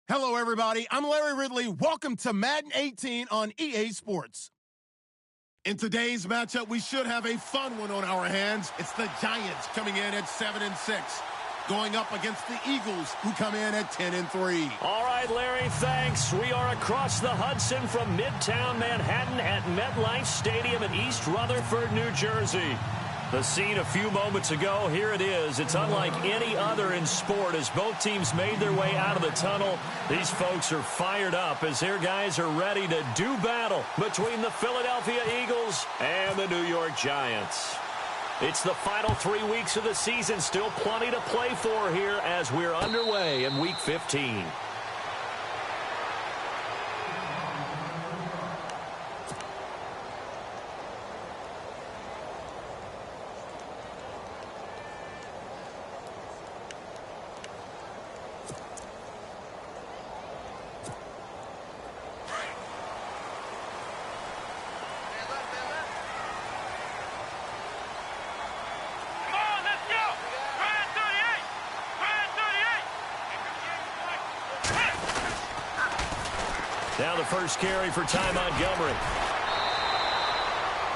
Hello, everybody. I'm Larry Ridley. Welcome to Madden 18 on EA Sports. In today's matchup, we should have a fun one on our hands. It's the Giants coming in at 7-6, going up against the Eagles, who come in at 10-3. All right, Larry, thanks. We are across the Hudson from Midtown Manhattan at MetLife Stadium in East Rutherford, New Jersey. The scene a few moments ago, here it is. It's unlike any other in sport as both teams made their way out of the tunnel. These folks are fired up as their guys are ready to do battle between the Philadelphia Eagles and the New York Giants. It's the final 3 weeks of the season. Still plenty to play for here as we're underway in Week 15. Now the first carry for Ty Montgomery.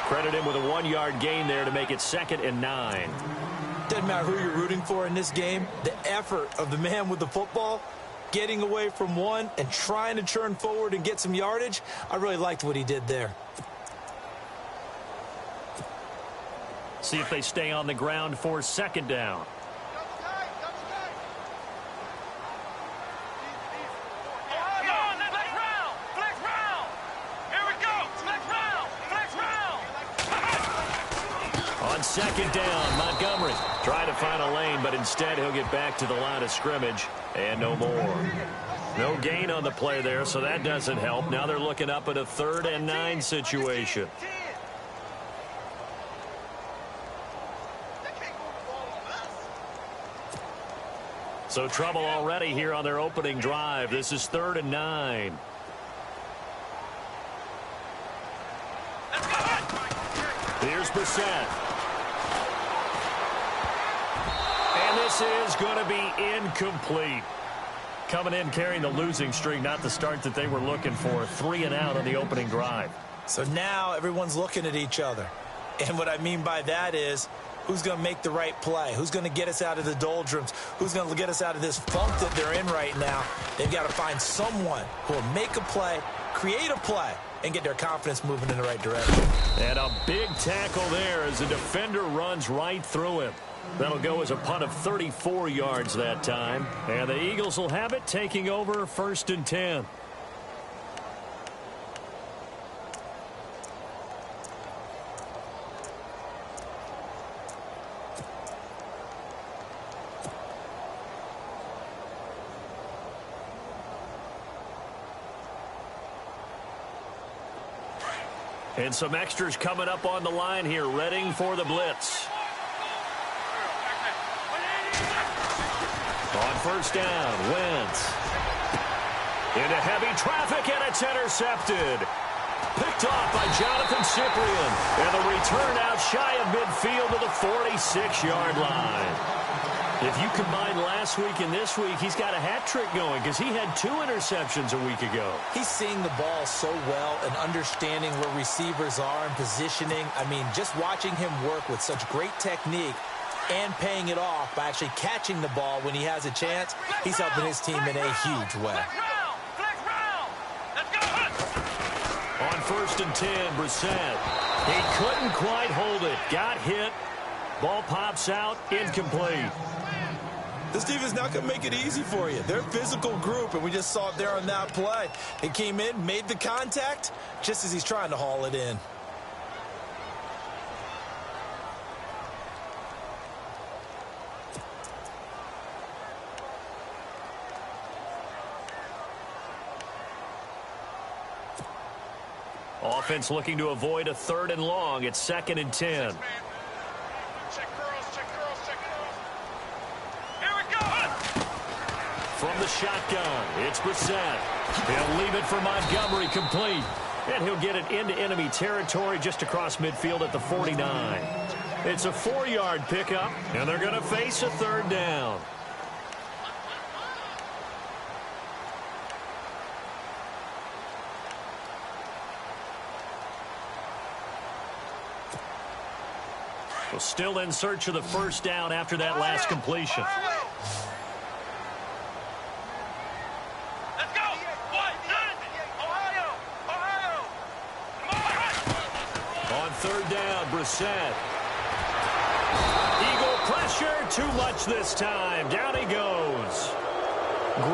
Credit him with a 1-yard gain there to make it 2nd and 9. Doesn't matter who you're rooting for in this game. The effort of the man with the football, getting away from one and trying to churn forward and get some yardage, I really liked what he did there. See if they stay on the ground for 2nd down. On 2nd down, Montgomery trying to find a lane, but instead he'll get back to the line of scrimmage and no more. No gain on the play there, so that doesn't help. Now they're looking up at a 3rd and 9 situation. So trouble already here on their opening drive. This is 3rd and 9. Here's Brissett. And this is going to be incomplete. Coming in carrying the losing streak, not the start that they were looking for. 3 and out on the opening drive. So now everyone's looking at each other. And what I mean by that is, who's going to make the right play? Who's going to get us out of the doldrums? Who's going to get us out of this funk that they're in right now? They've got to find someone who will make a play, create a play, and get their confidence moving in the right direction. And a big tackle there as the defender runs right through him. That'll go as a punt of 34 yards that time. And the Eagles will have it, taking over 1st and 10. And some extras coming up on the line here, readying for the blitz. On 1st down, Wentz. Into heavy traffic, and it's intercepted. Picked off by Jonathan Cyprien. And the return out shy of midfield to the 46-yard line. If you combine last week and this week, he's got a hat trick going because he had 2 interceptions a week ago. He's seeing the ball so well and understanding where receivers are and positioning. I mean, just watching him work with such great technique and paying it off by actually catching the ball when he has a chance, he's helping his team in a huge way. On 1st and 10, Brissett. He couldn't quite hold it. Got hit. Ball pops out, incomplete. This defense not going to make it easy for you. They're a physical group, and we just saw it there on that play. He came in, made the contact, just as he's trying to haul it in. Offense looking to avoid a 3rd and long. It's 2nd and 10. From the shotgun, it's Brissett. He'll leave it for Montgomery, complete. And he'll get it into enemy territory just across midfield at the 49. It's a 4-yard pickup, and they're going to face a 3rd down. Well, still in search of the first down after that last completion. Let's go. On third down, Brissett. Eagle pressure, too much this time. Down he goes.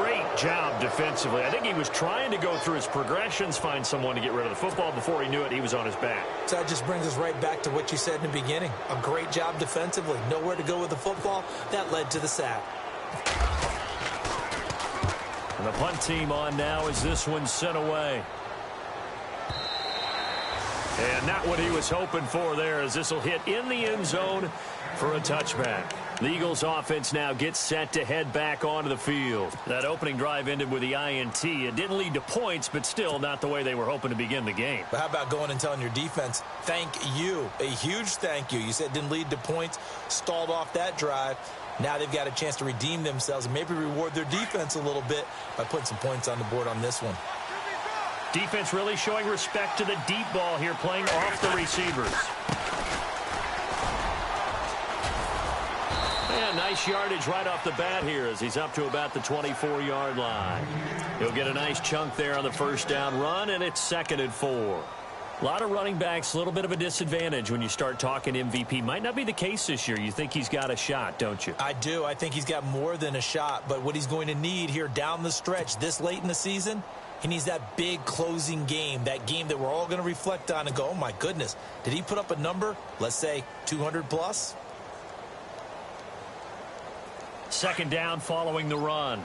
Great job defensively. I think he was trying to go through his progressions, find someone to get rid of the football. Before he knew it, he was on his back. So that just brings us right back to what you said in the beginning. A great job defensively. Nowhere to go with the football. That led to the sack. And the punt team on now as this one's sent away. And not what he was hoping for there, as this will hit in the end zone for a touchback. The Eagles offense now gets set to head back onto the field. That opening drive ended with the INT. It didn't lead to points, but still not the way they were hoping to begin the game. But how about going and telling your defense, thank you, a huge thank you. You said it didn't lead to points, stalled off that drive. Now they've got a chance to redeem themselves and maybe reward their defense a little bit by putting some points on the board on this one. Defense really showing respect to the deep ball here, playing off the receivers. And nice yardage right off the bat here as he's up to about the 24-yard line. He'll get a nice chunk there on the first down run, and it's 2nd and 4. A lot of running backs, a little bit of a disadvantage when you start talking MVP. Might not be the case this year. You think he's got a shot, don't you? I do. I think he's got more than a shot, but what he's going to need here down the stretch this late in the season, he needs that big closing game, that game that we're all going to reflect on and go, oh, my goodness, did he put up a number, let's say 200 plus? 2nd down following the run.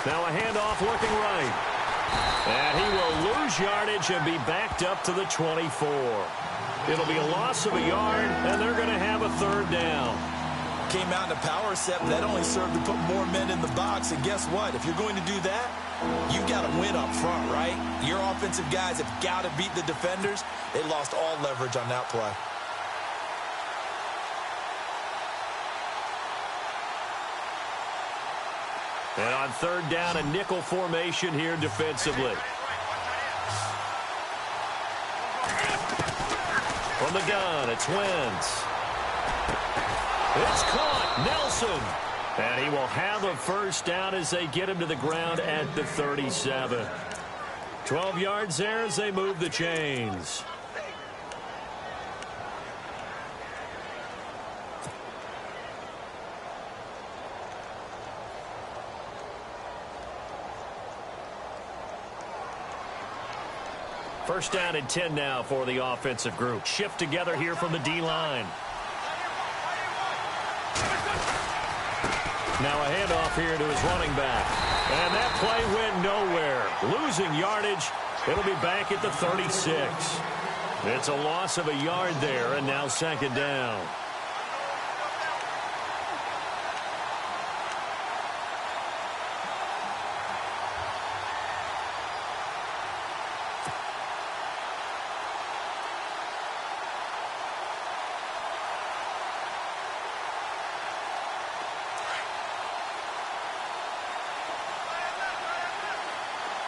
Now a handoff looking right. And he will lose yardage and be backed up to the 24. It'll be a loss of a yard, and they're going to have a 3rd down. Came out in a power set, but that only served to put more men in the box. And guess what? If you're going to do that, you've got to win up front, right? Your offensive guys have got to beat the defenders. They lost all leverage on that play. And on 3rd down, a nickel formation here defensively. From the gun, it's Wentz. It's caught, Nelson. And he will have a first down as they get him to the ground at the 37. 12 yards there as they move the chains. First down and 10 now for the offensive group. Shift together here from the D-line. Now a handoff here to his running back. And that play went nowhere. Losing yardage. It'll be back at the 36. It's a loss of a yard there, and now 2nd down.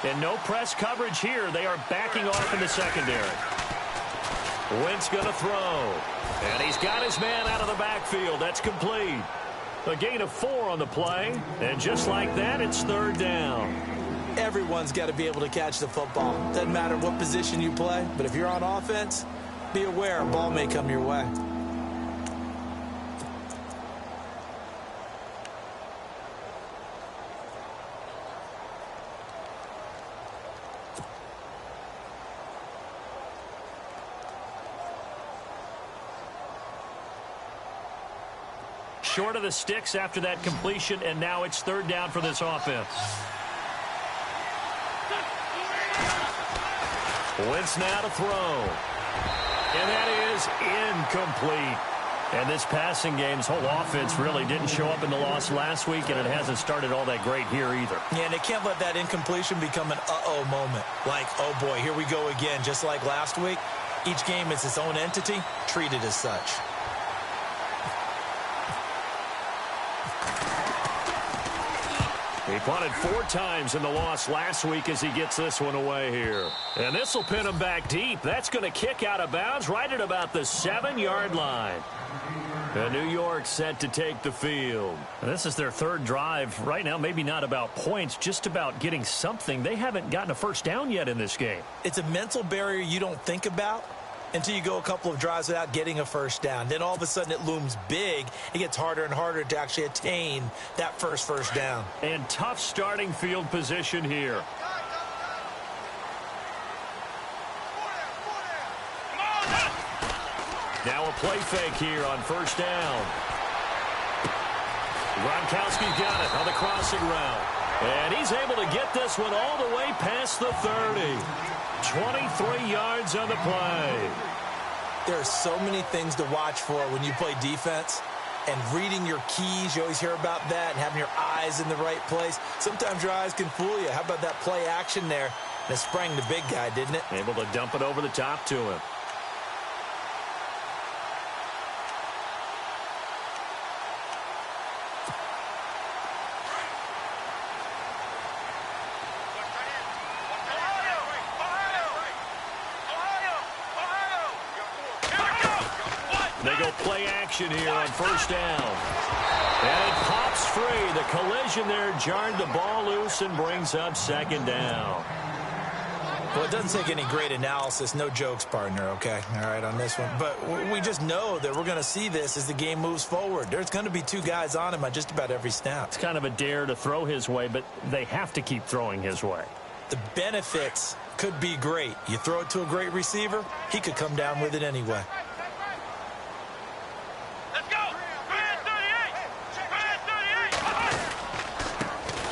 And no press coverage here. They are backing off in the secondary. Wentz going to throw. And he's got his man out of the backfield. That's complete. A gain of 4 on the play. And just like that, it's 3rd down. Everyone's got to be able to catch the football. Doesn't matter what position you play. But if you're on offense, be aware a ball may come your way. Short of the sticks after that completion, and now it's 3rd down for this offense. Wentz now to throw. And that is incomplete. And this passing game's whole offense really didn't show up in the loss last week, and it hasn't started all that great here either. Yeah, and they can't let that incompletion become an uh-oh moment. Like, oh boy, here we go again, just like last week. Each game is its own entity, treated as such. He punted 4 times in the loss last week as he gets this one away here. And this will pin him back deep. That's going to kick out of bounds right at about the 7-yard line. And New York set to take the field. And this is their 3rd drive. Right now, maybe not about points, just about getting something. They haven't gotten a first down yet in this game. It's a mental barrier you don't think about until you go a couple of drives without getting a first down. Then all of a sudden it looms big. It gets harder and harder to actually attain that first down. And tough starting field position here. Now a play fake here on first down. Gronkowski's got it on the crossing route. And he's able to get this one all the way past the 30. 23 yards on the play. There are so many things to watch for when you play defense. And reading your keys, you always hear about that, and having your eyes in the right place. Sometimes your eyes can fool you. How about that play action there? And it sprang the big guy, didn't it? Able to dump it over the top to him. They go play action here on first down. And it pops free. The collision there jarred the ball loose and brings up 2nd down. Well, it doesn't take any great analysis. No jokes, partner, okay? All right, on this one. But we just know that we're going to see this as the game moves forward. There's going to be 2 guys on him on just about every snap. It's kind of a dare to throw his way, but they have to keep throwing his way. The benefits could be great. You throw it to a great receiver, he could come down with it anyway.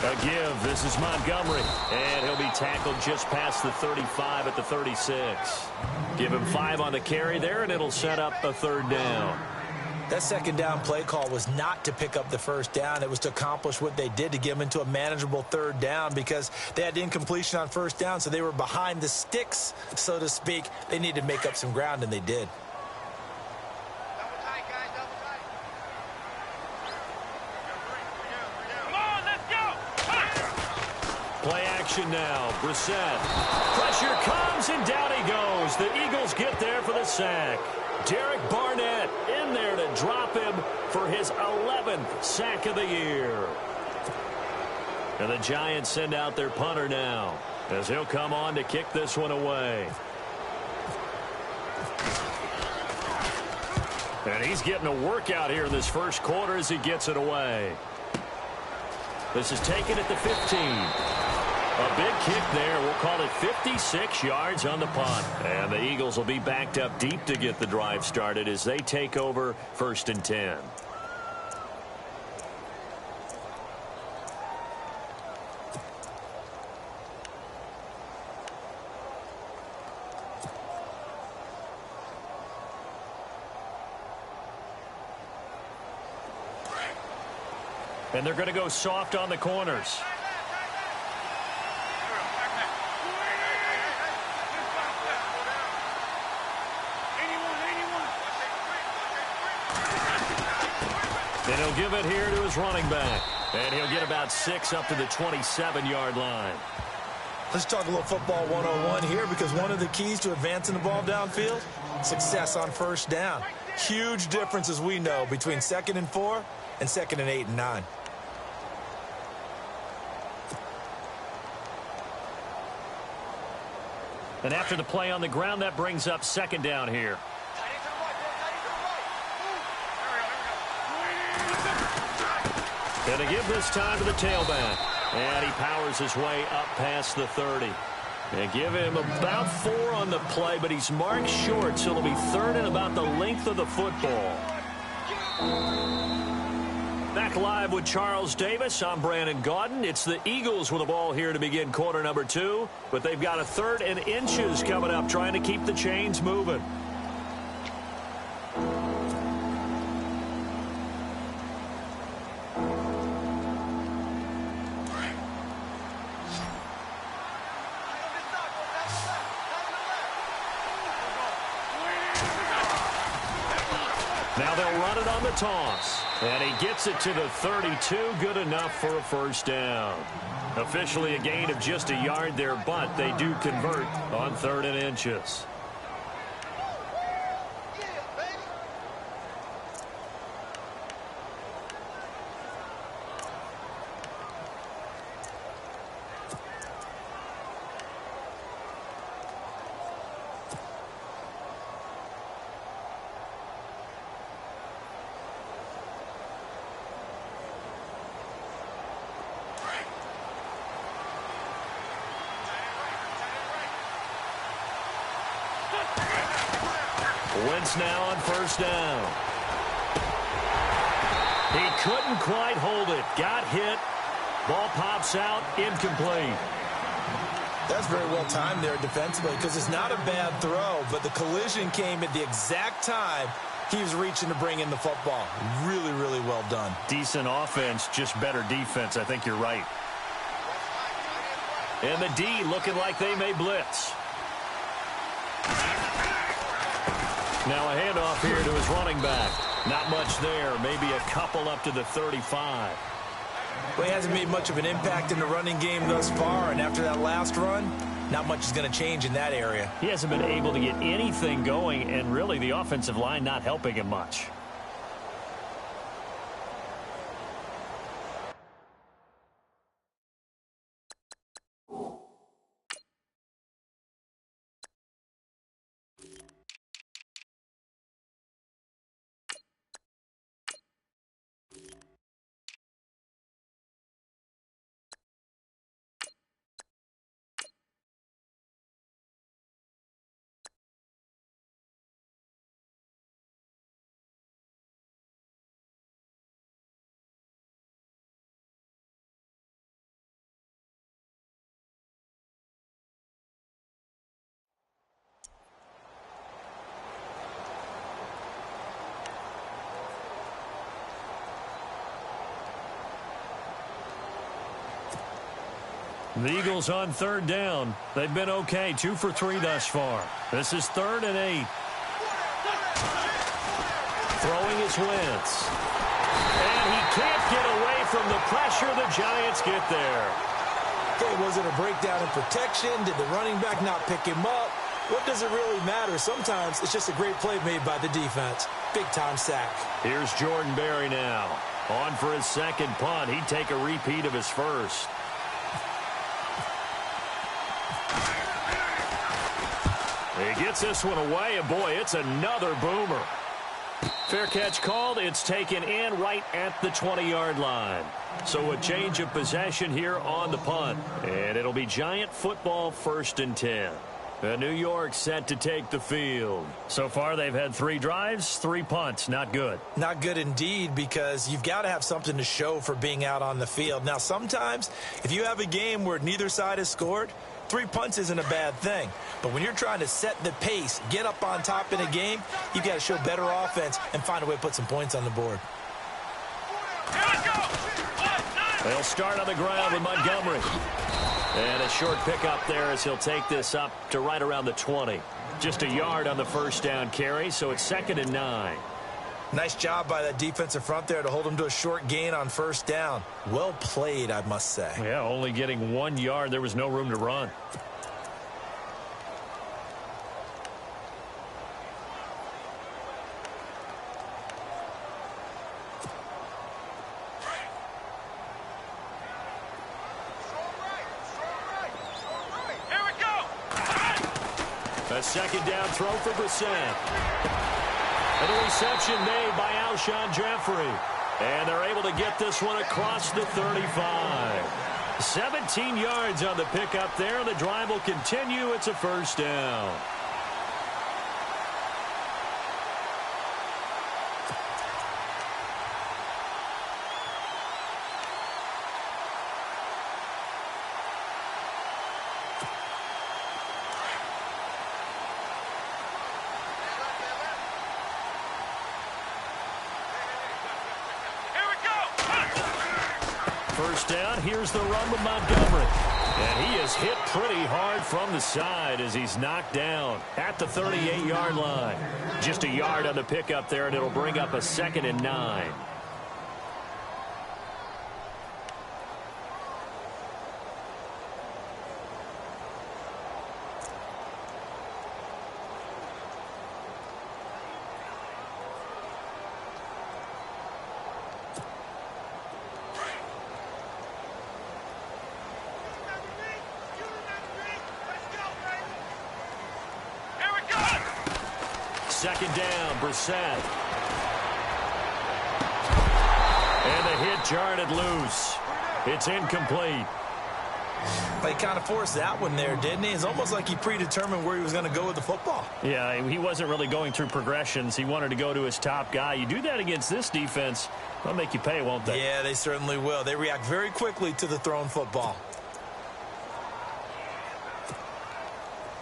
A give. This is Montgomery. And he'll be tackled just past the 35 at the 36. Give him 5 on the carry there, and it'll set up a 3rd down. That 2nd down play call was not to pick up the first down. It was to accomplish what they did, to get them into a manageable 3rd down, because they had incompletion on first down, so they were behind the sticks, so to speak. They needed to make up some ground, and they did. Play action now. Brissett. Pressure comes, and down he goes. The Eagles get there for the sack. Derek Barnett in there to drop him for his 11th sack of the year. And the Giants send out their punter now, as he'll come on to kick this one away. And he's getting a workout here in this first quarter as he gets it away. This is taken at the 15. A big kick there. We'll call it 56 yards on the punt. And the Eagles will be backed up deep to get the drive started as they take over 1st and 10. And they're going to go soft on the corners. And he'll give it here to his running back. And he'll get about 6 up to the 27-yard line. Let's talk a little football 101 here, because one of the keys to advancing the ball downfield, success on first down. Huge difference, as we know, between 2nd and 4 and 2nd and 8 and 9. And after the play on the ground, that brings up 2nd down here. And to give this time to the tailback. And he powers his way up past the 30. And give him about 4 on the play, but he's marked short, so it'll be 3rd and about the length of the football. Back live with Charles Davis. I'm Brandon Gaudin. It's the Eagles with the ball here to begin quarter number 2. But they've got a 3rd and inches coming up, trying to keep the chains moving. Now they'll run it on the toss. And he gets it to the 32. Good enough for a first down. Officially a gain of just a yard there, but they do convert on 3rd and inches. Wentz now on first down. He couldn't quite hold it. Got hit. Ball pops out. Incomplete. That's very well timed there defensively because it's not a bad throw, but the collision came at the exact time he was reaching to bring in the football. Really, really well done. Decent offense, just better defense. I think you're right. And the D looking like they may blitz. Now a handoff here to his running back. Not much there. Maybe a couple up to the 35. Well, he hasn't made much of an impact in the running game thus far, and after that last run, not much is going to change in that area. He hasn't been able to get anything going, and really the offensive line not helping him much. The Eagles on 3rd down. They've been okay, 2 for 3 thus far. This is 3rd and 8. Throwing is Wentz. And he can't get away from the pressure. The Giants get there. Okay, was it a breakdown in protection? Did the running back not pick him up? What does it really matter? Sometimes it's just a great play made by the defense. Big-time sack. Here's Jordan Berry now. On for his second punt. He'd take a repeat of his first. He gets this one away, and boy, it's another boomer. Fair catch called. It's taken in right at the 20-yard line. So a change of possession here on the punt. And it'll be Giant football 1st and 10. New York set to take the field. So far, they've had 3 drives, 3 punts. Not good. Not good indeed, because you've got to have something to show for being out on the field. Now, sometimes, if you have a game where neither side has scored, 3 punts isn't a bad thing. But when you're trying to set the pace, get up on top in a game, you've got to show better offense and find a way to put some points on the board. They'll start on the ground with Montgomery. And a short pickup there as he'll take this up to right around the 20. Just a yard on the first down carry, so it's 2nd and 9. Nice job by that defensive front there to hold him to a short gain on first down. Well played, I must say. Yeah, only getting 1 yard. There was no room to run. A second down throw for Brissett. And a reception made by Alshon Jeffrey. And they're able to get this one across the 35. 17 yards on the pickup there. The drive will continue. It's a first down. First down, here's the run with Montgomery. And he is hit pretty hard from the side as he's knocked down at the 38-yard line. Just a yard on the pickup there, and it'll bring up a 2nd and 9. second down. Brissett. And the hit jarred it loose. It's incomplete. He kind of forced that one there, didn't he? It's almost like he predetermined where he was going to go with the football. Yeah, he wasn't really going through progressions. He wanted to go to his top guy. You do that against this defense, they'll make you pay, won't they? Yeah, they certainly will. They react very quickly to the thrown football.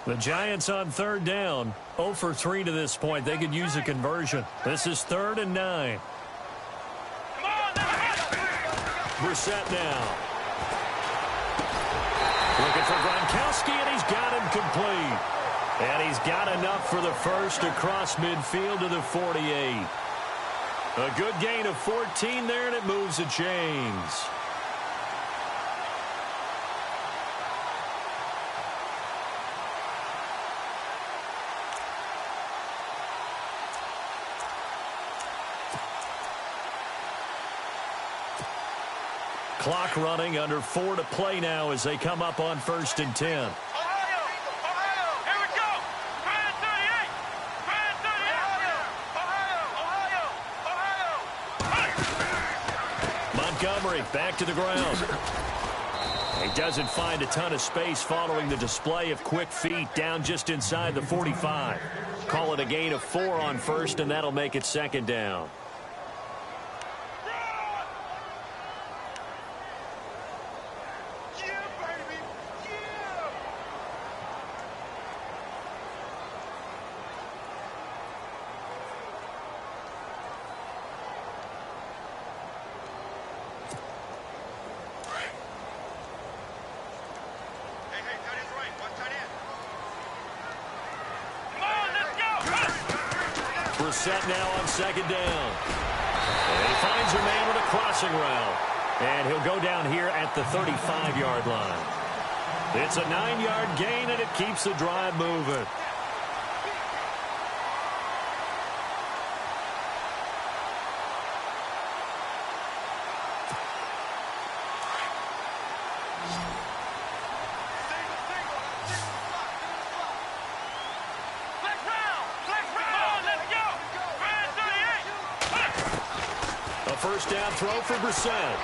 The Giants on third down, 0 for 3 to this point. They could use a conversion. This is 3rd and 9. Brissett now. Looking for Gronkowski, and he's got him complete. And he's got enough for the first across midfield to the 48. A good gain of 14 there, and it moves the chains. Clock running, under 4 to play now as they come up on 1st and 10. Ohio, here we go. Grand 38, Grand 38. Ohio. Montgomery back to the ground. He doesn't find a ton of space following the display of quick feet down just inside the 45. Call it a gain of 4 on 1st, and that'll make it 2nd down. Set now on 2nd down. And he finds a man with a crossing route. And he'll go down here at the 35-yard line. It's a 9-yard gain, and it keeps the drive moving. First down throw for Brissett.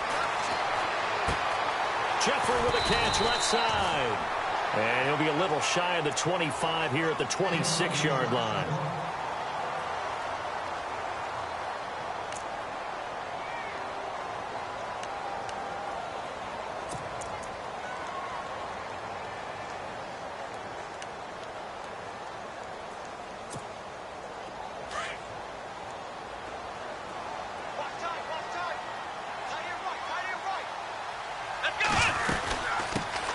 Jeffrey with a catch left side. And he'll be a little shy of the 25 here at the 26-yard line.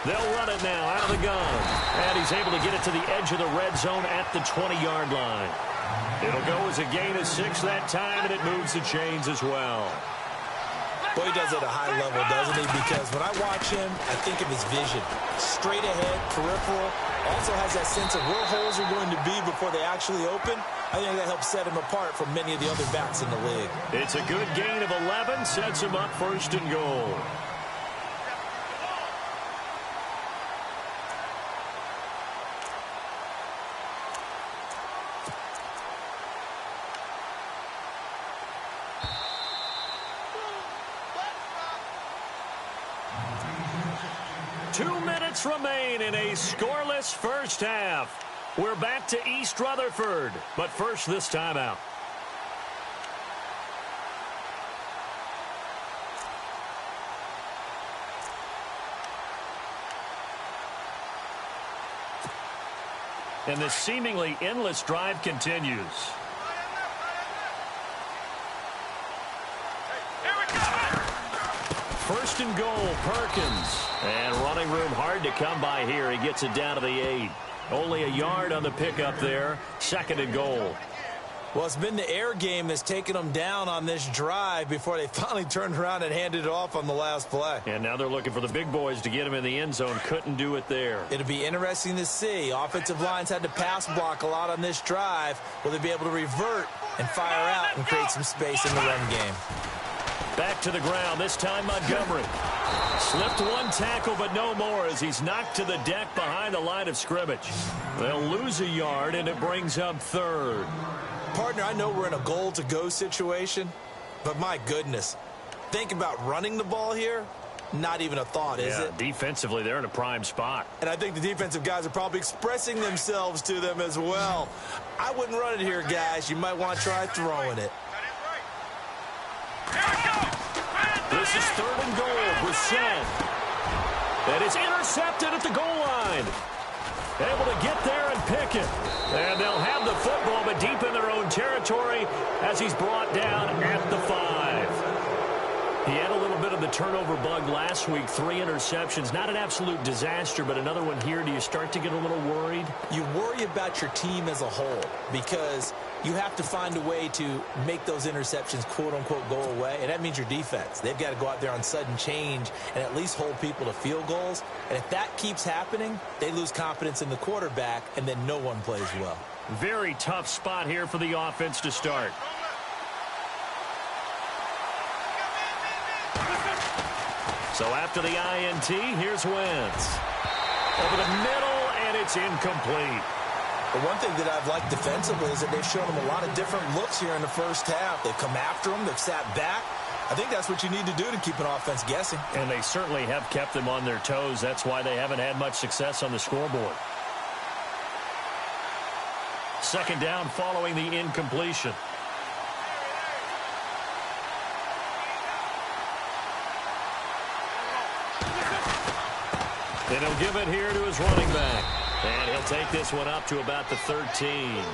They'll run it now out of the gun. And he's able to get it to the edge of the red zone at the 20-yard line. It'll go as a gain of 6 that time, and it moves the chains as well. Boy, he does it at a high level, doesn't he? Because when I watch him, I think of his vision. Straight ahead, peripheral. Also has that sense of where holes are going to be before they actually open. I think that helps set him apart from many of the other backs in the league. It's a good gain of 11, sets him up 1st and goal. Remain in a scoreless first half. We're back to East Rutherford, but first this timeout. And the seemingly endless drive continues. First and goal, Perkins. And running room hard to come by here. He gets it down to the 8. Only a yard on the pickup there. 2nd and goal. Well, it's been the air game that's taken them down on this drive before they finally turned around and handed it off on the last play. And now they're looking for the big boys to get him in the end zone. Couldn't do it there. It'll be interesting to see. Offensive lines had to pass block a lot on this drive. Will they be able to revert and fire out and create some space in the run game? Back to the ground, this time Montgomery. Slipped one tackle, but no more as he's knocked to the deck behind the line of scrimmage. They'll lose a yard, and it brings up 3rd. Partner, I know we're in a goal-to-go situation, but my goodness, think about running the ball here. Not even a thought, is it? Defensively, they're in a prime spot. And I think the defensive guys are probably expressing themselves to them as well. I wouldn't run it here, guys. You might want to try throwing it. This is 3rd and goal. Brissett. And it's intercepted at the goal line. Able to get there and pick it. And they'll have the football, but deep in their own territory as he's brought down at the 5. He had a little bit of the turnover bug last week, 3 interceptions. Not an absolute disaster, but another one here. Do you start to get a little worried? You worry about your team as a whole because you have to find a way to make those interceptions, quote-unquote, go away, and that means your defense. They've got to go out there on sudden change and at least hold people to field goals. And if that keeps happening, they lose confidence in the quarterback, and then no one plays well. Very tough spot here for the offense to start. So after the INT, here's Wentz. Over the middle, and it's incomplete. The one thing that I've liked defensively is that they've shown them a lot of different looks here in the first half. They've come after them. They've sat back. I think that's what you need to do to keep an offense guessing. And they certainly have kept them on their toes. That's why they haven't had much success on the scoreboard. 2nd down following the incompletion. And he'll give it here to his running back. And he'll take this one up to about the 13.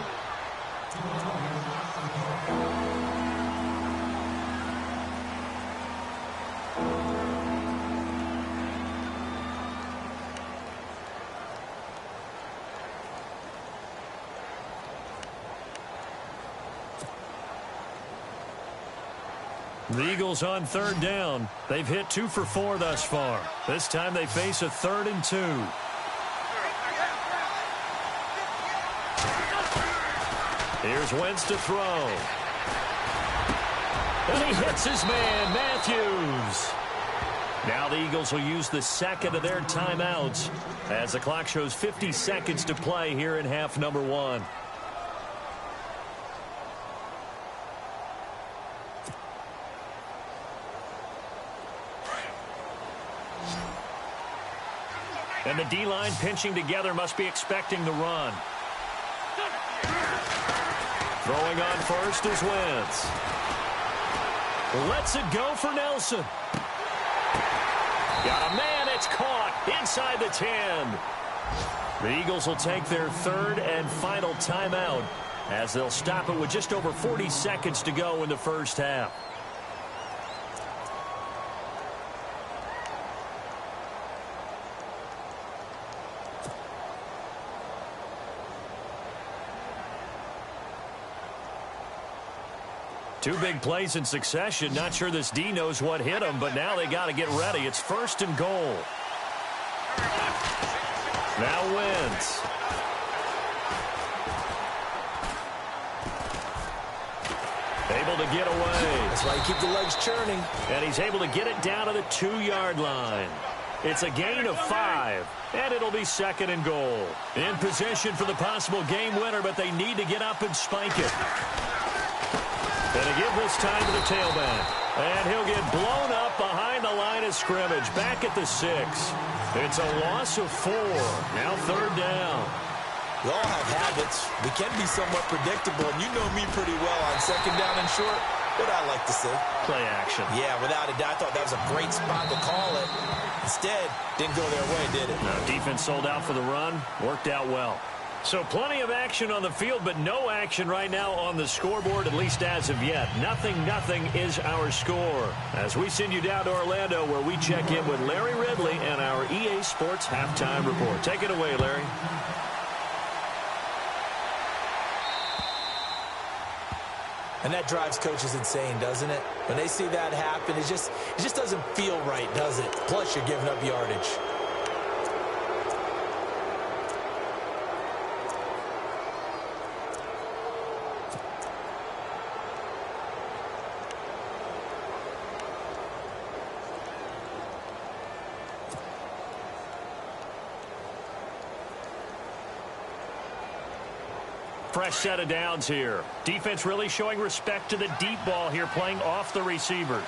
The Eagles on 3rd down. They've hit 2 for 4 thus far. This time they face a 3rd and 2. Here's Wentz to throw. And he hits his man, Matthews. Now the Eagles will use the 2nd of their timeouts as the clock shows 50 seconds to play here in half number 1. And the D-line pinching together must be expecting the run. Throwing on first is Wentz. Lets it go for Nelson. Got a man, it's caught inside the 10. The Eagles will take their 3rd and final timeout as they'll stop it with just over 40 seconds to go in the first half. Two big plays in succession. Not sure this D knows what hit him, but now they got to get ready. It's 1st and goal. Now Wentz. Able to get away. That's why you keep the legs churning. And he's able to get it down to the 2-yard line. It's a gain of 5, and it'll be 2nd and goal. In position for the possible game winner, but they need to get up and spike it. Gonna give this time to the tailback. And he'll get blown up behind the line of scrimmage. Back at the 6. It's a loss of 4. Now 3rd down. We all have habits. We can be somewhat predictable, and you know me pretty well on 2nd down and short. What I like to see. Play action. Yeah, without a doubt. I thought that was a great spot to call it. Instead, didn't go their way, did it? No, defense sold out for the run. Worked out well. So plenty of action on the field, but no action right now on the scoreboard, at least as of yet. 0-0 is our score. As we send you down to Orlando, where we check in with Larry Ridley and our EA Sports Halftime Report. Take it away, Larry. And that drives coaches insane, doesn't it? When they see that happen, it just doesn't feel right, does it? Plus, you're giving up yardage. Fresh set of downs here. Defense really showing respect to the deep ball here, playing off the receivers.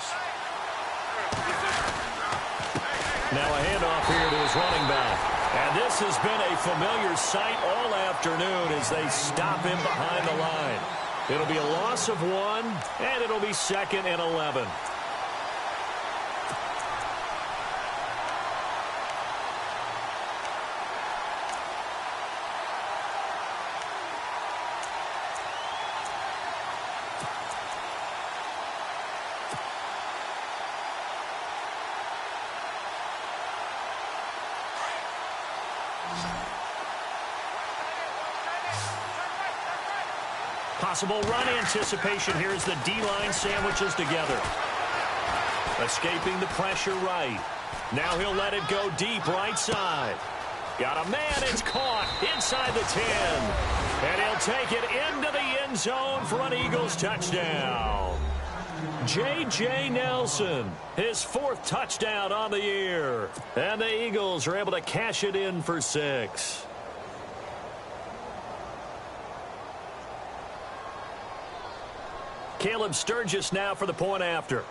Now a handoff here to his running back. And this has been a familiar sight all afternoon as they stop him behind the line. It'll be a loss of 1, and it'll be 2nd and 11. Possible run anticipation here as the D-line sandwiches together. Escaping the pressure right. Now he'll let it go deep right side. Got a man, it's caught inside the 10. And he'll take it into the end zone for an Eagles touchdown. J.J. Nelson, his 4th touchdown on the year. And the Eagles are able to cash it in for 6. Caleb Sturgis now for the point after.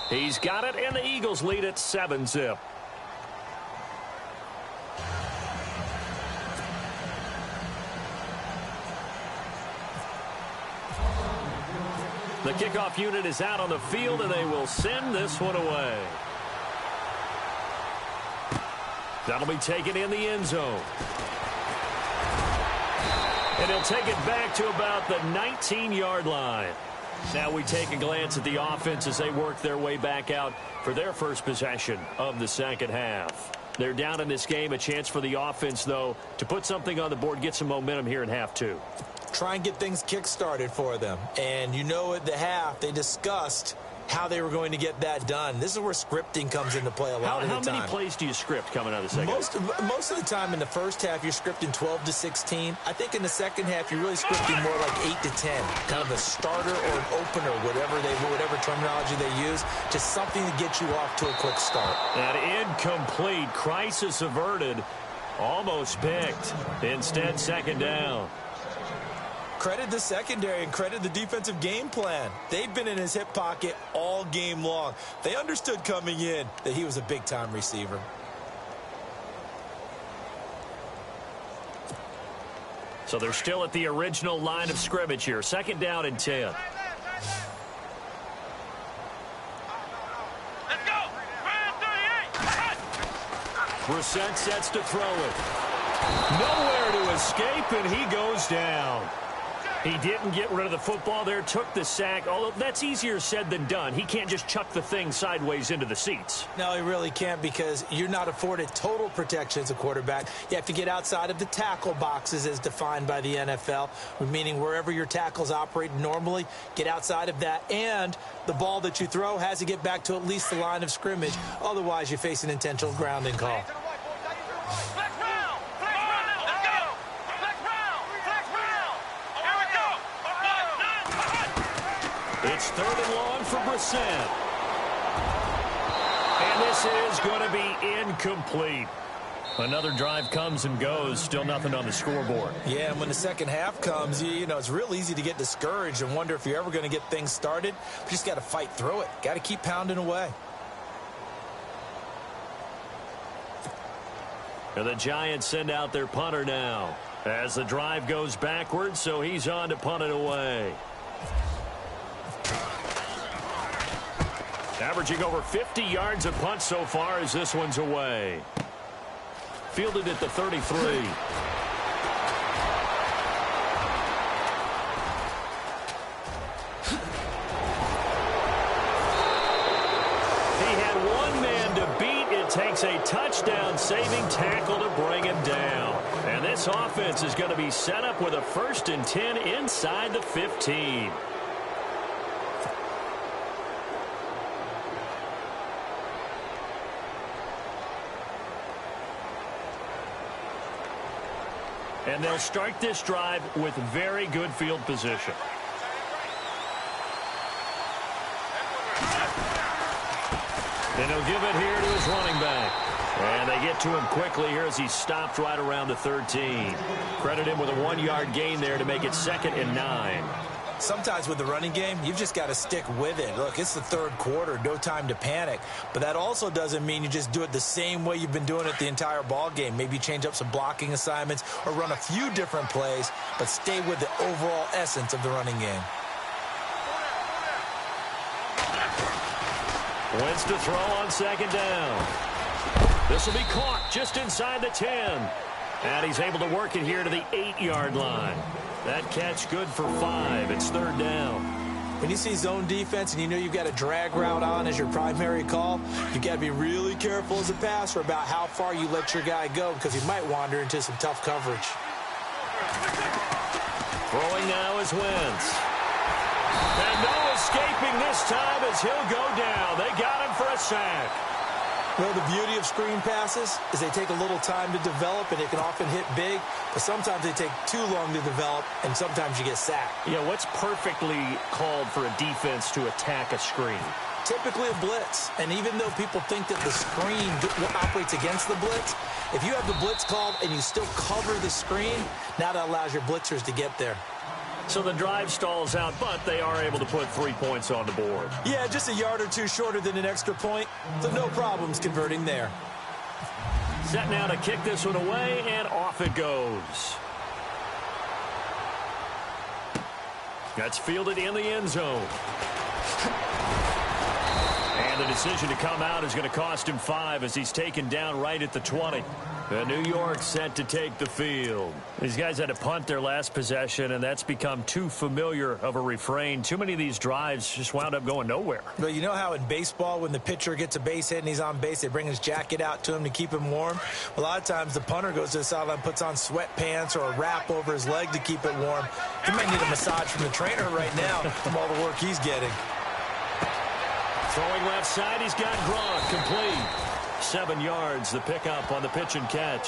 He's got it, and the Eagles lead at 7-zip. The kickoff unit is out on the field, and they will send this one away. That'll be taken in the end zone. And he'll take it back to about the 19-yard line. Now we take a glance at the offense as they work their way back out for their first possession of the second half. They're down in this game. A chance for the offense, though, to put something on the board, get some momentum here in half 2. Try and get things kick-started for them. And you know at the half, they discussed how they were going to get that done. This is where scripting comes into play a lot of the time. How many plays do you script coming out of the second half? Most of the time in the first half, you're scripting 12 to 16. I think in the second half, you're really scripting more like 8 to 10. Kind of a starter or an opener, whatever terminology they use. Just something to get you off to a quick start. An incomplete, crisis averted, almost picked. Instead, second down. Credit the secondary and credit the defensive game plan. They've been in his hip pocket all game long. They understood coming in that he was a big-time receiver. So they're still at the original line of scrimmage here. 2nd down and 10. Let's go! 38! Brissett sets to throw it. Nowhere to escape, and he goes down. He didn't get rid of the football there, took the sack, although that's easier said than done. He can't just chuck the thing sideways into the seats. No, he really can't because you're not afforded total protection as a quarterback. You have to get outside of the tackle boxes as defined by the NFL, meaning wherever your tackles operate normally, get outside of that. And the ball that you throw has to get back to at least the line of scrimmage. Otherwise, you face an intentional grounding call. It's 3rd and long for Brissett. And this is going to be incomplete. Another drive comes and goes. Still nothing on the scoreboard. Yeah, and when the second half comes, you know, it's real easy to get discouraged and wonder if you're ever going to get things started. You just got to fight through it. Got to keep pounding away. And the Giants send out their punter now as the drive goes backwards, so he's on to punt it away. Averaging over 50 yards a punt so far as this one's away. Fielded at the 33. He had one man to beat. It takes a touchdown-saving tackle to bring him down. And this offense is going to be set up with a 1st and 10 inside the 15. And they'll start this drive with very good field position. And he'll give it here to his running back. And they get to him quickly here as he stopped right around the 13. Credit him with a 1-yard gain there to make it 2nd and 9. Sometimes with the running game, you've just got to stick with it. Look, it's the third quarter, no time to panic. But that also doesn't mean you just do it the same way you've been doing it the entire ball game. Maybe change up some blocking assignments or run a few different plays, but stay with the overall essence of the running game. Wentz to throw on 2nd down. This will be caught just inside the 10. And he's able to work it here to the 8-yard line. That catch good for 5. It's 3rd down. When you see zone defense and you know you've got a drag route on as your primary call, you've got to be really careful as a passer about how far you let your guy go because he might wander into some tough coverage. Throwing now is Wentz. And no escaping this time as he'll go down. They got him for a sack. Well, the beauty of screen passes is they take a little time to develop, and they can often hit big, but sometimes they take too long to develop, and sometimes you get sacked. Yeah, what's perfectly called for a defense to attack a screen? Typically a blitz, and even though people think that the screen operates against the blitz, if you have the blitz called and you still cover the screen, now that allows your blitzers to get there. So the drive stalls out, but they are able to put 3 points on the board. Yeah, just a yard or two shorter than an extra point, so no problems converting there. Set now to kick this one away, and off it goes. That's fielded in the end zone. And the decision to come out is going to cost him 5 as he's taken down right at the 20. And New York set to take the field. These guys had to punt their last possession, and that's become too familiar of a refrain. Too many of these drives just wound up going nowhere. But you know how in baseball, when the pitcher gets a base hit and he's on base, they bring his jacket out to him to keep him warm? A lot of times the punter goes to the sideline, puts on sweatpants or a wrap over his leg to keep it warm. He might need a massage from the trainer right now from all the work he's getting. Throwing left side, he's got Gronk complete. 7 yards, the pickup on the pitch and catch.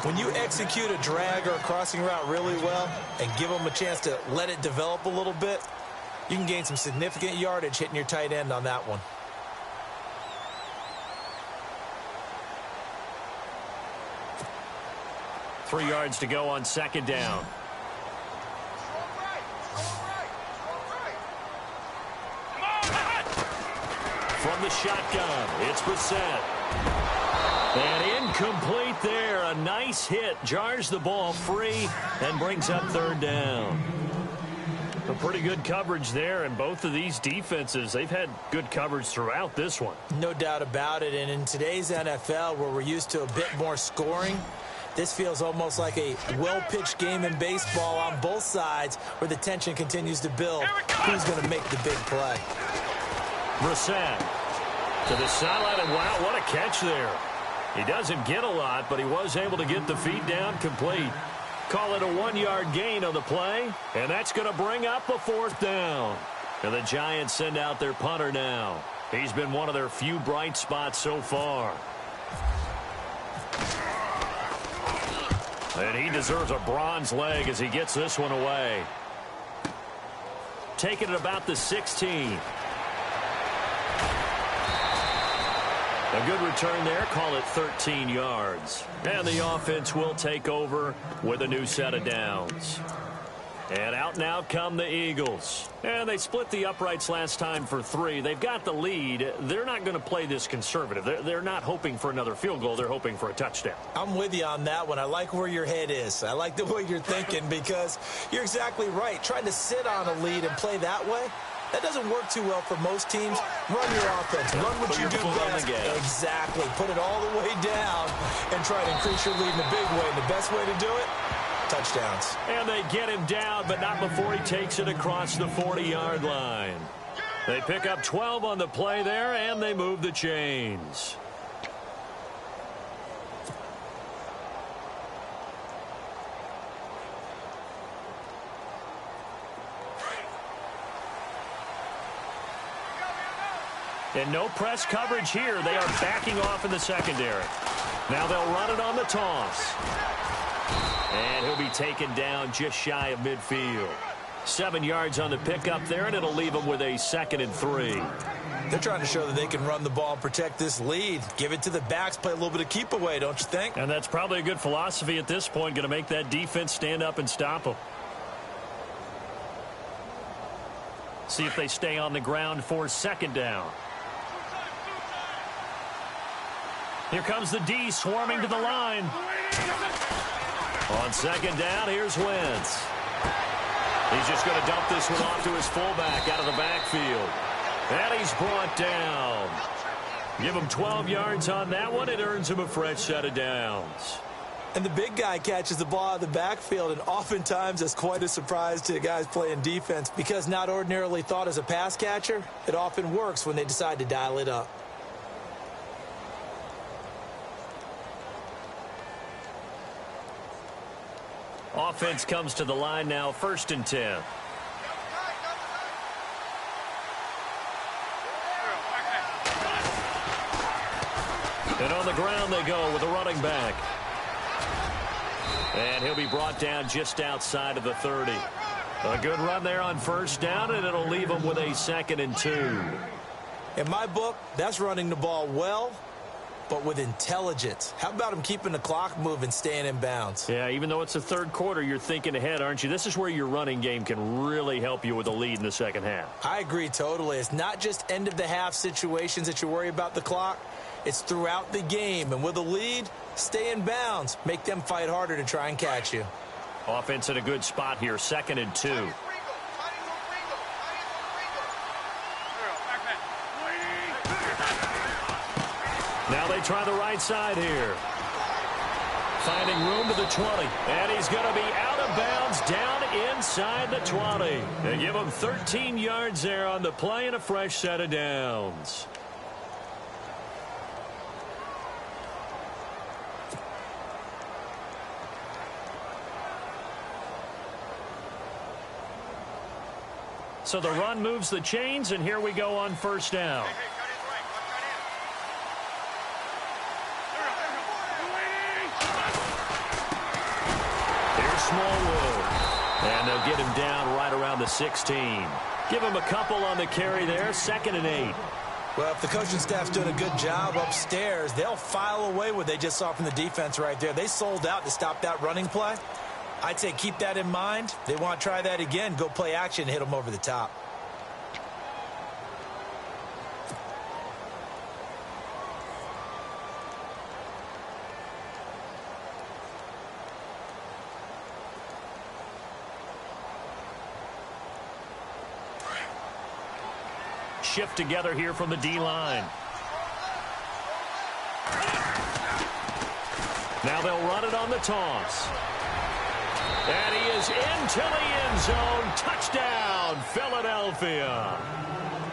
When you execute a drag or a crossing route really well and give them a chance to let it develop a little bit, you can gain some significant yardage hitting your tight end on that one. Three yards to go on 2nd down. From the shotgun, it's Brissett. And incomplete there. A nice hit. Jars the ball free and brings up 3rd down. A pretty good coverage there, and both of these defenses, they've had good coverage throughout this one. No doubt about it. And in today's NFL, where we're used to a bit more scoring, this feels almost like a well-pitched game in baseball on both sides where the tension continues to build. Who's going to make the big play? Brissett to the sideline, and wow, what a catch there. He doesn't get a lot, but he was able to get the feet down complete. Call it a 1-yard gain on the play, and that's going to bring up a 4th down. And the Giants send out their punter now. He's been one of their few bright spots so far. And he deserves a bronze leg as he gets this one away. Taking it about the 16. A good return there. Call it 13 yards. And the offense will take over with a new set of downs. And out now come the Eagles. And they split the uprights last time for 3. They've got the lead. They're not going to play this conservative. They're not hoping for another field goal. They're hoping for a touchdown. I'm with you on that one. I like where your head is. I like the way you're thinking because you're exactly right. Trying to sit on a lead and play that way, that doesn't work too well for most teams. Run your offense. Run what you do best. Exactly. Put it all the way down and try to increase your lead in a big way. And the best way to do it, touchdowns. And they get him down, but not before he takes it across the 40-yard line. They pick up 12 on the play there, and they move the chains. And no press coverage here. They are backing off in the secondary. Now they'll run it on the toss. And he'll be taken down just shy of midfield. 7 yards on the pickup there, and it'll leave him with a 2nd and 3. They're trying to show that they can run the ball and protect this lead. Give it to the backs, play a little bit of keep away, don't you think? And that's probably a good philosophy at this point, going to make that defense stand up and stop them. See if they stay on the ground for second down. Here comes the D swarming to the line. On second down, here's Wentz. He's just going to dump this one off to his fullback out of the backfield. And he's brought down. Give him 12 yards on that one. It earns him a fresh set of downs. And the big guy catches the ball out of the backfield, and oftentimes that's quite a surprise to the guys playing defense because not ordinarily thought as a pass catcher, it often works when they decide to dial it up. Offense comes to the line now, 1st and 10. And on the ground they go with a running back. And he'll be brought down just outside of the 30. A good run there on 1st down, and it'll leave him with a 2nd and 2. In my book, that's running the ball well, but with intelligence. How about him keeping the clock moving, staying in bounds? Yeah, even though it's the 3rd quarter, you're thinking ahead, aren't you? This is where your running game can really help you with a lead in the 2nd half. I agree totally. It's not just end-of-the-half situations that you worry about the clock. It's throughout the game. And with a lead, stay in bounds. Make them fight harder to try and catch you. Offense in a good spot here, 2nd and 2. Now they try the right side here. Finding room to the 20. And he's going to be out of bounds down inside the 20. They give him 13 yards there on the play and a fresh set of downs. So the run moves the chains, and here we go on 1st down. Here's Smallwood. And they'll get him down right around the 16. Give him a couple on the carry there, 2nd and 8. Well, if the coaching staff's doing a good job upstairs, they'll file away what they just saw from the defense right there. They sold out to stop that running play. I'd say keep that in mind. They want to try that again. Go play action and hit them over the top. Shift together here from the D-line. Now they'll run it on the toss. And he is into the end zone. Touchdown, Philadelphia.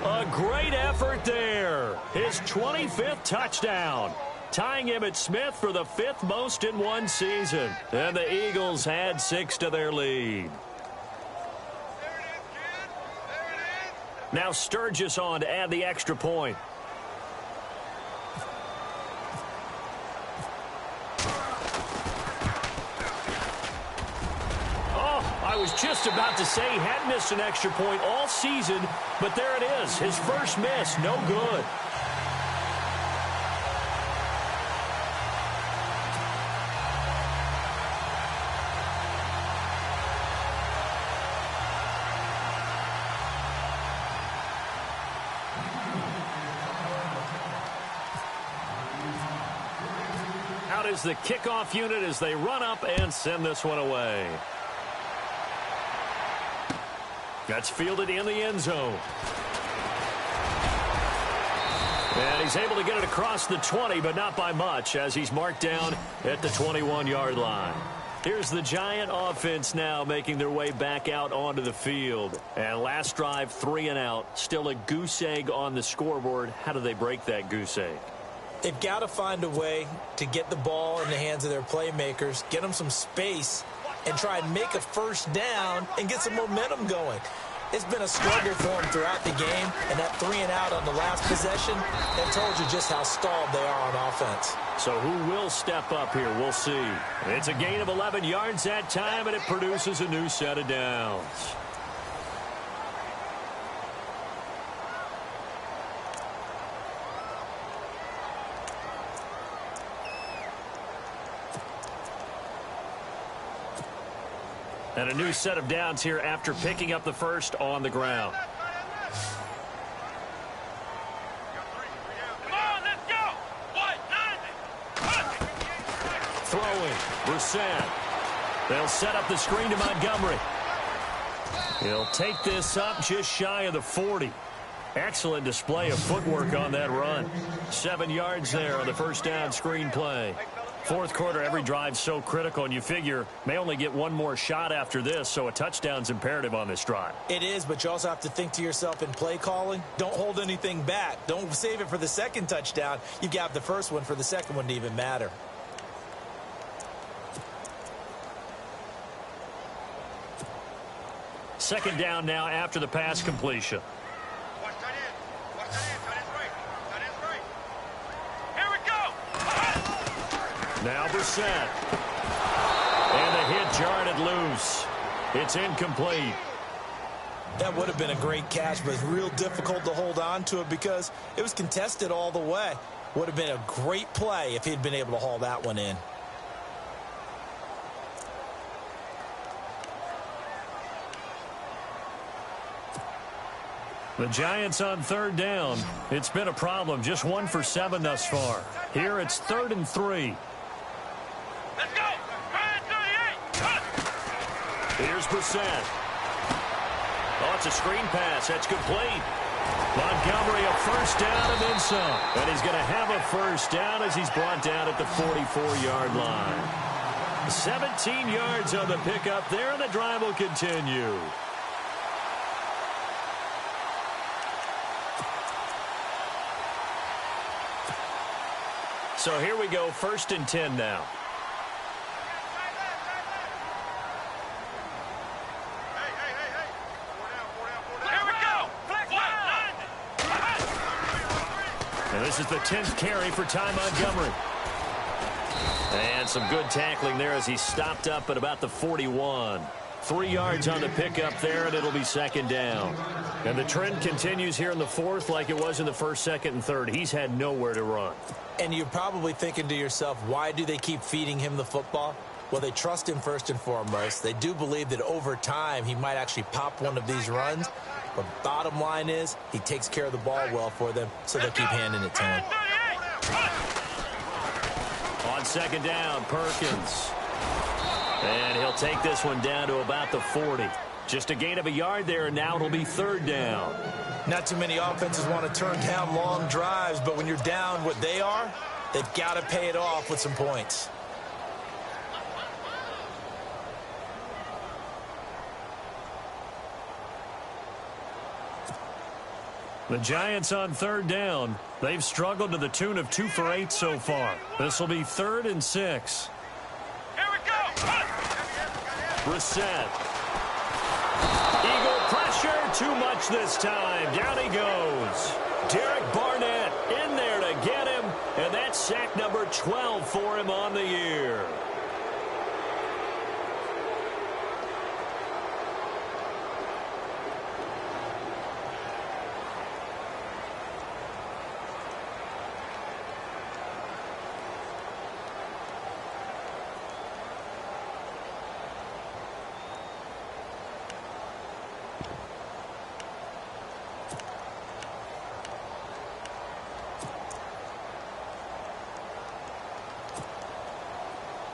A great effort there. His 25th touchdown. Tying Emmitt Smith for the 5th most in one season. And the Eagles add 6 to their lead. Now Sturgis on to add the extra point. I was just about to say he hadn't missed an extra point all season, but there it is. His first miss, no good. Out is the kickoff unit as they run up and send this one away. That's fielded in the end zone. And he's able to get it across the 20, but not by much, as he's marked down at the 21-yard line. Here's the Giant offense now making their way back out onto the field. And last drive, 3 and out. Still a goose egg on the scoreboard. How do they break that goose egg? They've got to find a way to get the ball in the hands of their playmakers, get them some space, and try and make a first down and get some momentum going. It's been a struggle for them throughout the game, and that 3 and out on the last possession, that told you just how stalled they are on offense. So who will step up here? We'll see. It's a gain of 11 yards that time, and it produces a new set of downs. And a new set of downs here after picking up the first on the ground. Come on, let's go. Throwing. Brissett. They'll set up the screen to Montgomery. He'll take this up just shy of the 40. Excellent display of footwork on that run. 7 yards there on the first down screen play. Fourth quarter, every drive so critical, and you figure may only get one more shot after this, so a touchdown's imperative on this drive. It is, but you also have to think to yourself in play calling, don't hold anything back. Don't save it for the second touchdown. You've got the first one for the second one to even matter. Second down now after the pass completion. Watch tight end. Watch tight end. Tight end's right. Tight end's right. Here we go. Now Brissett. And the hit jarred it loose. It's incomplete. That would have been a great catch, but it's real difficult to hold on to it because it was contested all the way. Would have been a great play if he'd been able to haul that one in. The Giants on third down. It's been a problem. Just 1 for 7 thus far. Here it's 3rd and 3. Let's go. 38. Here's Brissett. Oh, it's a screen pass. That's complete. Montgomery a first down and then some. And he's going to have a first down as he's brought down at the 44-yard line. 17 yards on the pickup there, and the drive will continue. So here we go, 1st and 10 now. Hey. 4 down. Here we go. Flex line. And this is the 10th carry for Ty Montgomery. And some good tackling there as he stopped up at about the 41. 3 yards on the pickup there, and it'll be second down. And the trend continues here in the fourth like it was in the first, second, and third. He's had nowhere to run. And you're probably thinking to yourself, why do they keep feeding him the football? Well, they trust him first and foremost. They do believe that over time he might actually pop one of these runs. But bottom line is he takes care of the ball well for them, so they'll keep handing it to him. On second down, Perkins. And he'll take this one down to about the 40. Just a gain of a yard there, and now it'll be third down. Not too many offenses want to turn down long drives, but when you're down what they are, they've got to pay it off with some points. The Giants on third down. They've struggled to the tune of 2 for 8 so far. This will be 3rd and 6. Here we go. Brissett. Eagle pressure, too much this time. Down he goes. Derek Barnett in there to get him, and that's sack number 12 for him on the year.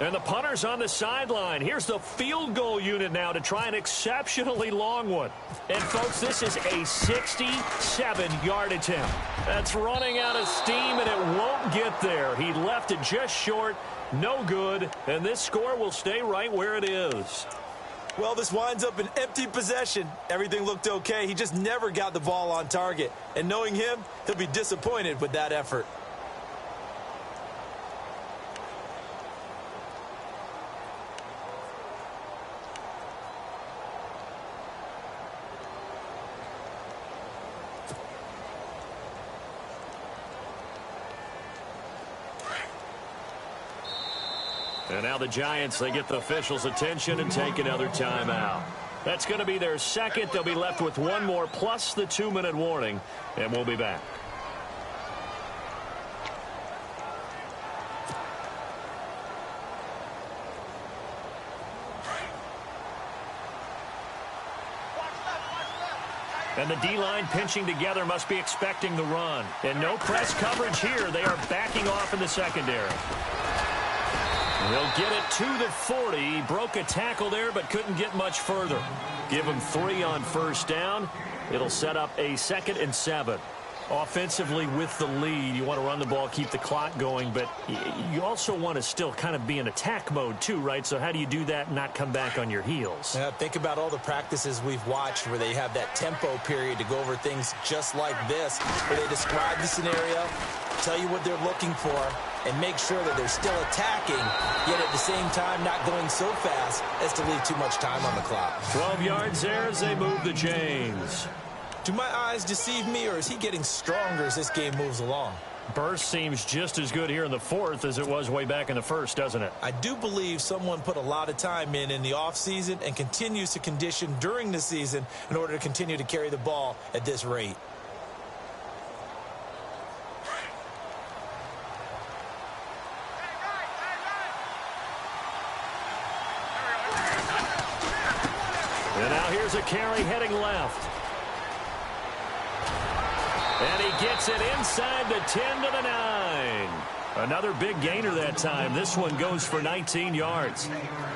And the punter's on the sideline. Here's the field goal unit now to try an exceptionally long one. And, folks, this is a 67-yard attempt. That's running out of steam, and it won't get there. He left it just short, no good, and this score will stay right where it is. Well, this winds up an empty possession. Everything looked okay. He just never got the ball on target. And knowing him, he'll be disappointed with that effort. And now the Giants, they get the officials' attention and take another timeout. That's going to be their second. They'll be left with one more plus the 2-minute warning, and we'll be back. And the D-line pinching together must be expecting the run. And no press coverage here. They are backing off in the secondary. They'll get it to the 40. He broke a tackle there but couldn't get much further. Give him 3 on first down. It'll set up a 2nd and 7. Offensively with the lead, you want to run the ball, keep the clock going, but you also want to still kind of be in attack mode too, right? So how do you do that and not come back on your heels? Yeah, think about all the practices we've watched where they have that tempo period to go over things just like this, where they describe the scenario, tell you what they're looking for, and make sure that they're still attacking, yet at the same time not going so fast as to leave too much time on the clock. 12 yards there as they move the chains. Do my eyes deceive me, or is he getting stronger as this game moves along? Burst seems just as good here in the 4th as it was way back in the 1st, doesn't it? I do believe someone put a lot of time in the offseason and continues to condition during the season in order to continue to carry the ball at this rate. And now here's a carry heading left. And he gets it inside the 10 to the 9. Another big gainer that time. This one goes for 19 yards.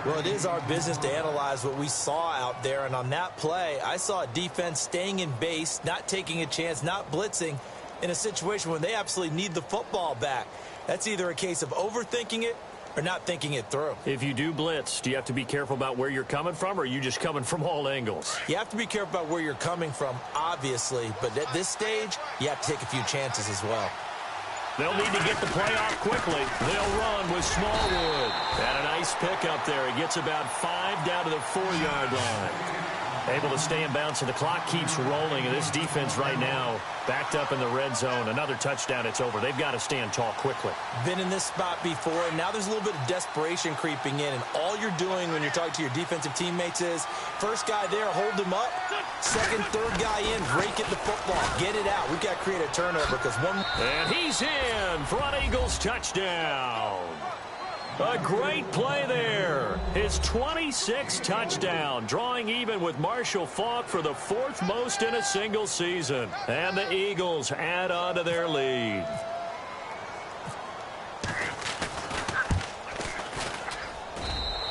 Well, it is our business to analyze what we saw out there. And on that play, I saw a defense staying in base, not taking a chance, not blitzing in a situation when they absolutely need the football back. That's either a case of overthinking it or not thinking it through. If you do blitz, do you have to be careful about where you're coming from, or are you just coming from all angles? You have to be careful about where you're coming from, obviously, but at this stage, you have to take a few chances as well. They'll need to get the play off quickly. They'll run with Smallwood. And a nice pickup there. He gets about 5 down to the 4-yard line. Able to stay in bounds, and the clock keeps rolling. And this defense right now backed up in the red zone. Another touchdown, it's over. They've got to stand tall quickly. Been in this spot before, and now there's a little bit of desperation creeping in. And all you're doing when you're talking to your defensive teammates is, first guy there, hold him up. Second, third guy in, break it the football. Get it out. We've got to create a turnover because one... And he's in for an Eagles touchdown. A great play there. His 26th touchdown, drawing even with Marshall Faulk for the 4th most in a single season. And the Eagles add on to their lead.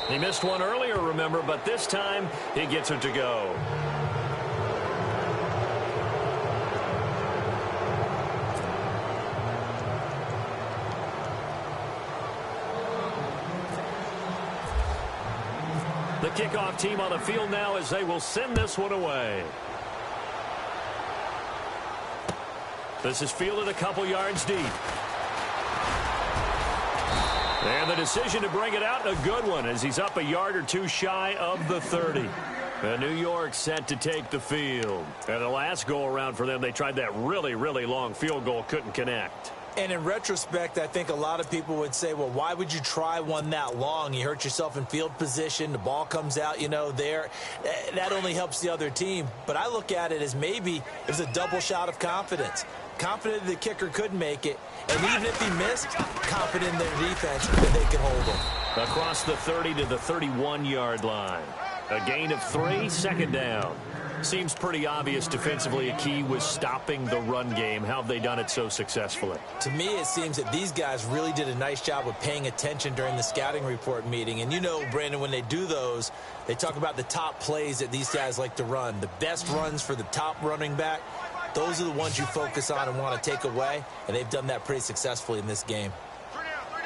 He missed one earlier, remember, but this time he gets it to go. The kickoff team on the field now as they will send this one away. This is fielded a couple yards deep. And the decision to bring it out, a good one, as he's up a yard or two shy of the 30. And New York set to take the field. And the last go-around for them, they tried that really, really long field goal, couldn't connect. And in retrospect, I think a lot of people would say, well, why would you try one that long? You hurt yourself in field position. The ball comes out, there. That only helps the other team. But I look at it as maybe it was a double shot of confidence. Confident the kicker could make it. And even if he missed, confident in their defense that they could hold him. Across the 30 to the 31-yard line. A gain of 3, second down. Seems pretty obvious defensively a key was stopping the run game. How have they done it so successfully? To me, it seems that these guys really did a nice job of paying attention during the scouting report meeting. And Brandon, when they do those, they talk about the top plays that these guys like to run. The best runs for the top running back, those are the ones you focus on and want to take away. And they've done that pretty successfully in this game.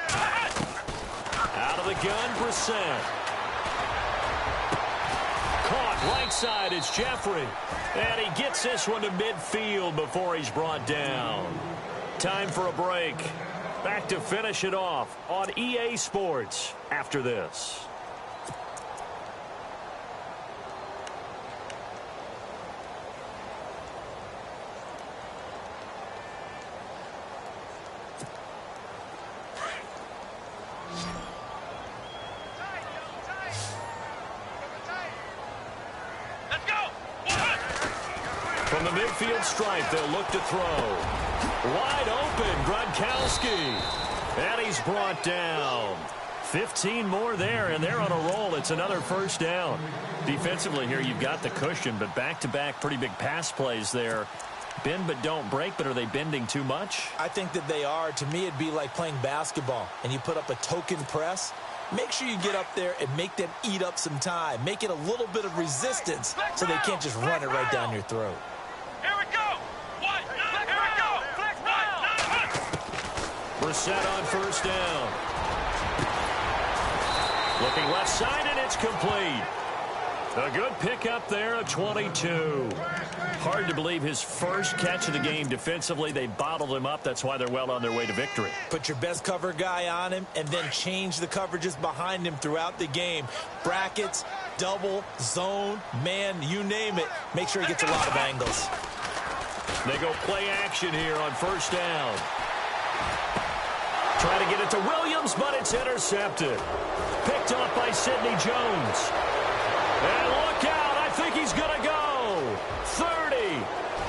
Out of the gun, Brissett. Caught right side, it's Jeffrey. And he gets this one to midfield before he's brought down. Time for a break. Back to finish it off on EA Sports after this. From the midfield stripe, they'll look to throw. Wide open, Gronkowski. And he's brought down. 15 more there, and they're on a roll. It's another first down. Defensively here, you've got the cushion, but back-to-back pretty big pass plays there. Bend but don't break, but are they bending too much? I think that they are. To me, it'd be like playing basketball, and you put up a token press. Make sure you get up there and make them eat up some time. Make it a little bit of resistance so they can't just run it right down your throat. Here we go. What? Here we go. Brissett on first down. Looking left side, and it's complete. A good pickup there, a 22. Hard to believe his first catch of the game defensively. They bottled him up. That's why they're well on their way to victory. Put your best cover guy on him and then change the coverages behind him throughout the game. Brackets, double, zone, man, you name it. Make sure he gets a lot of angles. They go play action here on first down. Trying to get it to Williams, but it's intercepted. Picked off by Sidney Jones. And look out, I think he's going to go. 30,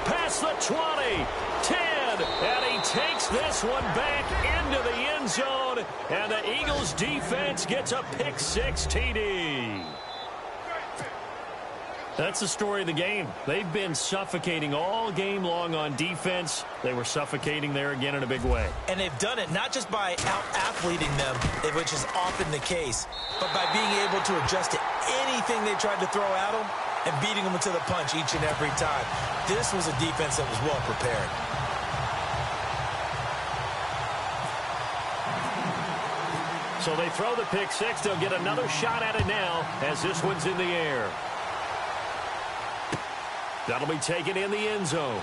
past the 20, 10, and he takes this one back into the end zone, and the Eagles defense gets a pick six TD. That's the story of the game. They've been suffocating all game long on defense. They were suffocating there again in a big way. And they've done it not just by out-athleting them, which is often the case, but by being able to adjust to anything they tried to throw at them and beating them to the punch each and every time. This was a defense that was well prepared. So they throw the pick six. They'll get another shot at it now as this one's in the air. That'll be taken in the end zone.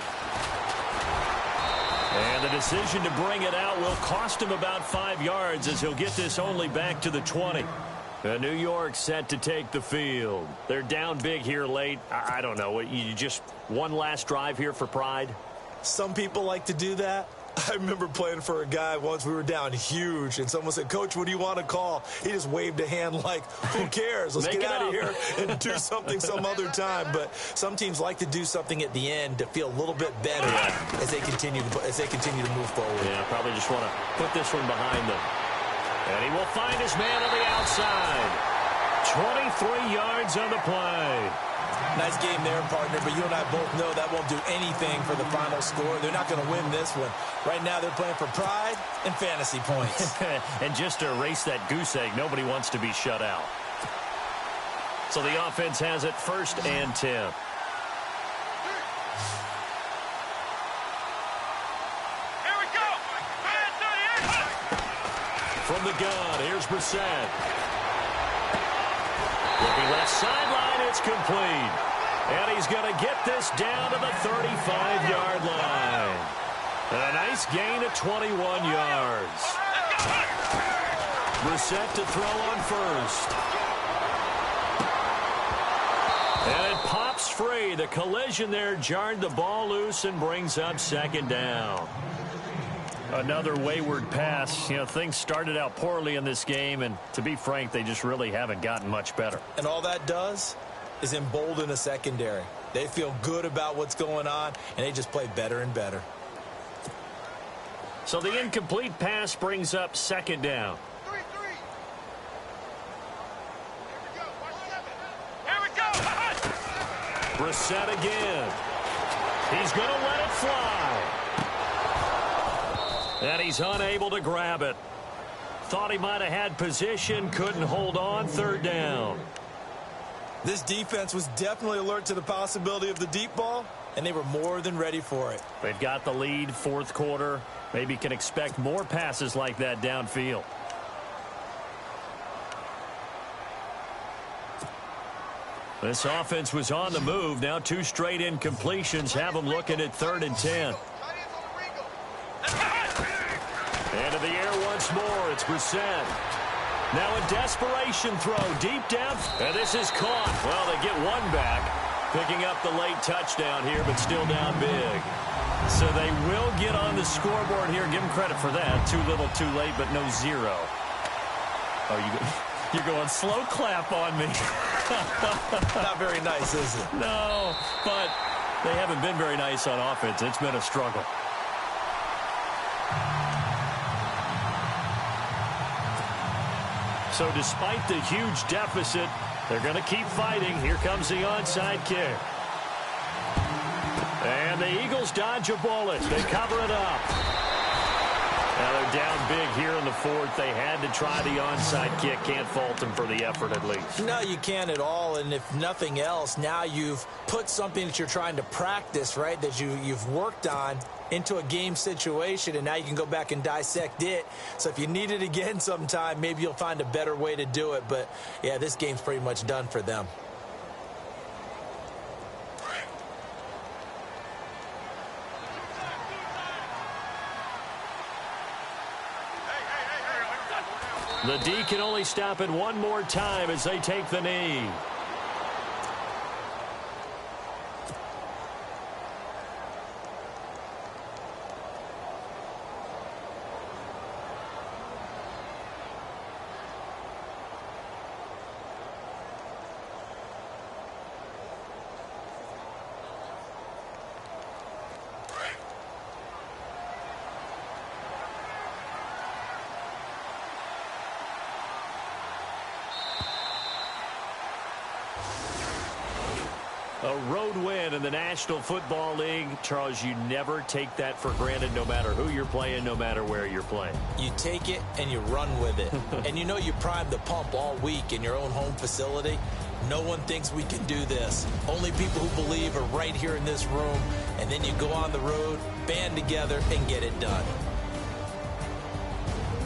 And the decision to bring it out will cost him about 5 yards as he'll get this only back to the 20. New York set to take the field. They're down big here late. I don't know. You just one last drive here for pride? Some people like to do that. I remember playing for a guy once. We were down huge, and someone said, "Coach, what do you want to call?" He just waved a hand like, who cares? Let's get out of here and do something some other time. But some teams like to do something at the end to feel a little bit better as they continue to move forward. Yeah, probably just want to put this one behind them. And he will find his man on the outside. 23 yards on the play. Nice game there, partner, but you and I both know that won't do anything for the final score. They're not going to win this one. Right now, they're playing for pride and fantasy points. And just to erase that goose egg, nobody wants to be shut out. So the offense has it first and 10. Here we go. From the gun, here's Brissett. Looking left sideline, it's complete. And he's going to get this down to the 35-yard line. And a nice gain of 21 yards. Brissett to throw on first. And it pops free. The collision there jarred the ball loose and brings up second down. Another wayward pass. You know, things started out poorly in this game, and to be frank, they just really haven't gotten much better. And all that does is embolden a secondary. They feel good about what's going on, and they just play better and better. So the incomplete pass brings up second down. 3-3. Here we go. Brissett again. He's going to let it fly. And he's unable to grab it. Thought he might have had position, couldn't hold on, third down. This defense was definitely alert to the possibility of the deep ball, and they were more than ready for it. They've got the lead, fourth quarter. Maybe can expect more passes like that downfield. This offense was on the move. Now 2 straight incompletions have them looking at 3rd and 10. Into the air once more. It's Brissett. Now a desperation throw deep down. And this is caught. Well, they get one back. Picking up the late touchdown here, but still down big. So they will get on the scoreboard here. Give them credit for that. Too little, too late, but no 0. Oh, you're going slow clap on me. Not very nice, is it? No, but they haven't been very nice on offense. It's been a struggle. So despite the huge deficit, they're going to keep fighting. Here comes the onside kick. And the Eagles dodge a bullet. They cover it up. Now they're down big here in the fourth. They had to try the onside kick. Can't fault them for the effort at least. No, you can't at all. And if nothing else, now you've put something that you're trying to practice, right, that you've worked on into a game situation, and now you can go back and dissect it. So if you need it again sometime, maybe you'll find a better way to do it. But, yeah, this game's pretty much done for them. The D can only stop it one more time as they take the knee. A road win in the National Football League. Charles, you never take that for granted no matter who you're playing, no matter where you're playing. You take it and you run with it. And you know you primed the pump all week in your own home facility. No one thinks we can do this. Only people who believe are right here in this room. And then you go on the road, band together, and get it done.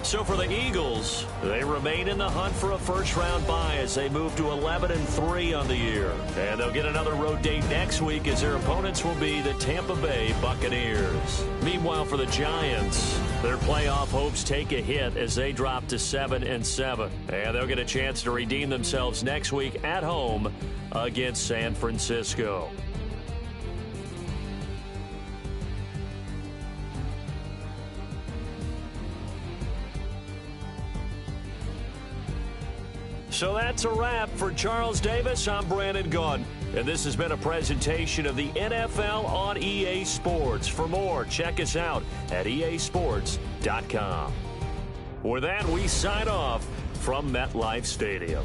So for the Eagles, they remain in the hunt for a first-round bye as they move to 11-3 on the year. And they'll get another road date next week as their opponents will be the Tampa Bay Buccaneers. Meanwhile, for the Giants, their playoff hopes take a hit as they drop to 7-7. And they'll get a chance to redeem themselves next week at home against San Francisco. So that's a wrap. For Charles Davis, I'm Brandon Gaudin. And this has been a presentation of the NFL on EA Sports. For more, check us out at easports.com. With that, we sign off from MetLife Stadium.